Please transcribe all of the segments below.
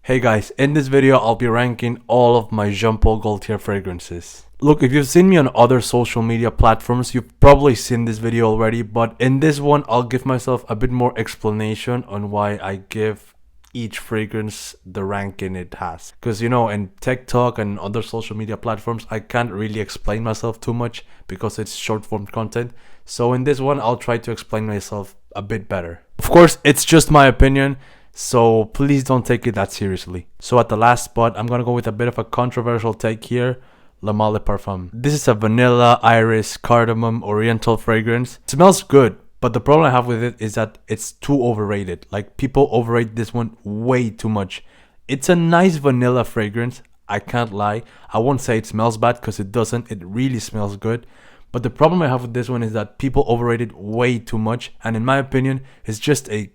Hey guys, in this video I'll be ranking all of my GAULTIER fragrances. Look, if you've seen me on other social media platforms, you've probably seen this video already, but in this one I'll give myself a bit more explanation on why I give each fragrance the ranking it has. Because you know, in TikTok and other social media platforms, I can't really explain myself too much because it's short form content. So in this one I'll try to explain myself a bit better. Of course, it's just my opinion, so please don't take it that seriously. So at the last spot, I'm gonna go with a bit of a controversial take here. Le Male Parfum. This is a vanilla, iris, cardamom, oriental fragrance. It smells good, but the problem I have with it is that it's too overrated. Like, people overrate this one way too much. It's a nice vanilla fragrance, I can't lie. I won't say it smells bad because it doesn't. It really smells good. But the problem I have with this one is that people overrate it way too much, and in my opinion, it's just a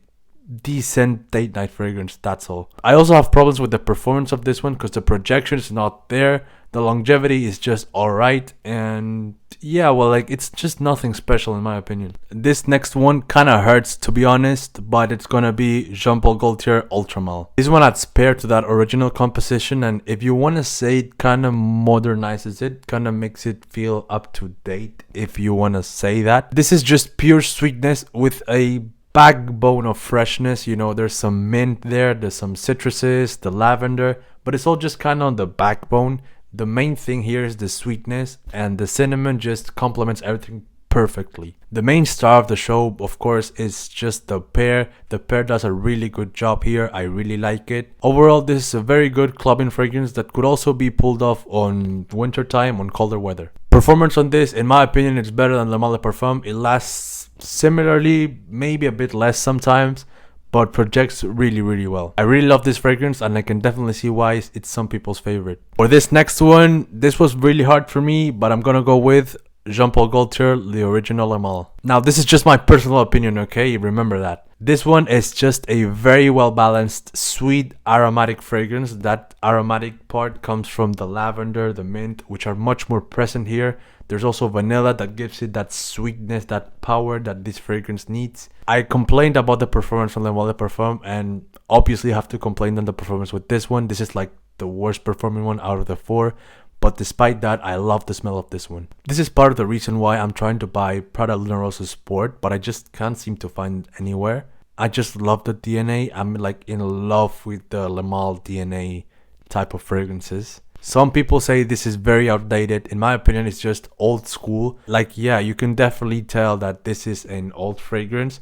decent date night fragrance, that's all. I also have problems with the performance of this one because the projection is not there, the longevity is just alright, and yeah, well, like, it's just nothing special in my opinion. This next one kind of hurts, to be honest, but it's gonna be GAULTIER Ultra Male. This one adds pair to that original composition, and if you want to say, it kind of modernizes it, kind of makes it feel up to date, if you want to say that. This is just pure sweetness with a backbone of freshness. You know, there's some mint there, there's some citruses, the lavender, but it's all just kind of on the backbone. The main thing here is the sweetness, and the cinnamon just complements everything perfectly. The main star of the show, of course, is just the pear. The pear does a really good job here. I really like it. Overall, this is a very good clubbing fragrance that could also be pulled off on winter time, on colder weather. Performance on this, in my opinion, it's better than Le Male Parfum. It lasts similarly, maybe a bit less sometimes, but projects really well. I really love this fragrance, and I can definitely see why it's some people's favorite. For this next one, this was really hard for me, but I'm gonna go with GAULTIER, the original Le Male. Now, this is just my personal opinion, okay? Remember that. This one is just a very well balanced, sweet, aromatic fragrance. That aromatic part comes from the lavender, the mint, which are much more present here. There's also vanilla that gives it that sweetness, that power that this fragrance needs. I complained about the performance on Le Male Parfum, and obviously have to complain on the performance with this one. This is like the worst performing one out of the four. But despite that, I love the smell of this one. This is part of the reason why I'm trying to buy Prada Luna Rossa Sport, but I just can't seem to find it anywhere. I just love the DNA. I'm like in love with the Le Male DNA type of fragrances. Some people say this is very outdated. In my opinion, it's just old school. Like, yeah, you can definitely tell that this is an old fragrance,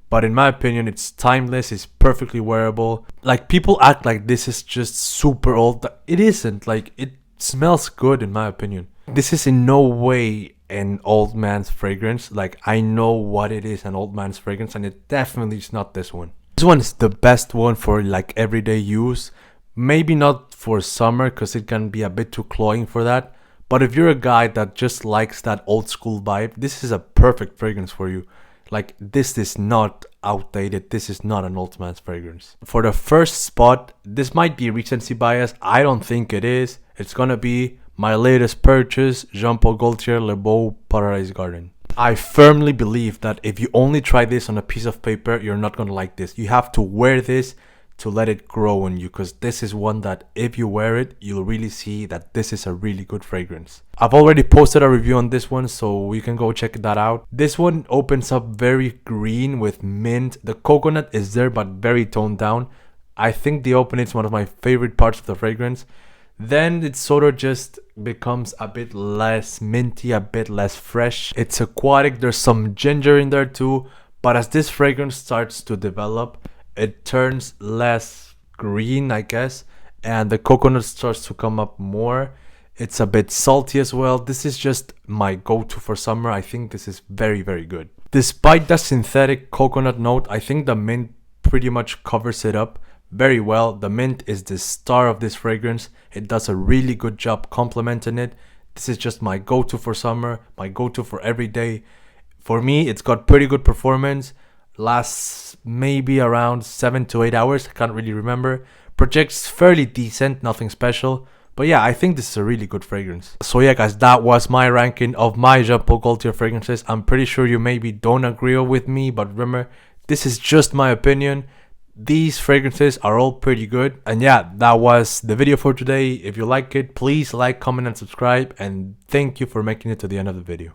but in my opinion, it's timeless, it's perfectly wearable. Like, people act like this is just super old. It isn't. Like, it smells good in my opinion. This is in no way an old man's fragrance. Like, I know what it is, an old man's fragrance, and it definitely is not this one. This one is the best one for like everyday use. Maybe not for summer because it can be a bit too cloying for that. But if you're a guy that just likes that old school vibe, this is a perfect fragrance for you. Like, this is not outdated. This is not an old man's fragrance. For the first spot, this might be recency bias. I don't think it is. It's gonna be my latest purchase, GAULTIER Le Beau Paradise Garden. I firmly believe that if you only try this on a piece of paper, you're not gonna like this. You have to wear this to let it grow on you, because this is one that if you wear it, you'll really see that this is a really good fragrance. I've already posted a review on this one, so you can go check that out. This one opens up very green with mint. The coconut is there but very toned down. I think the opening is one of my favorite parts of the fragrance. Then it sort of just becomes a bit less minty, a bit less fresh. It's aquatic, there's some ginger in there too, but as this fragrance starts to develop, it turns less green, I guess, and the coconut starts to come up more. It's a bit salty as well. This is just my go-to for summer. I think this is very good. Despite the synthetic coconut note, I think the mint pretty much covers it up very well. The mint is the star of this fragrance. It does a really good job complementing it. This is just my go-to for summer, my go-to for every day. For me, it's got pretty good performance. Lasts maybe around 7 to 8 hours. I can't really remember. Projects fairly decent, nothing special. But yeah, I think this is a really good fragrance. So yeah, guys, that was my ranking of my GAULTIER fragrances. I'm pretty sure you maybe don't agree with me, but remember, this is just my opinion. these fragrances are all pretty good. And yeah, that was the video for today. If you like it, please like, comment, and subscribe. And thank you for making it to the end of the video.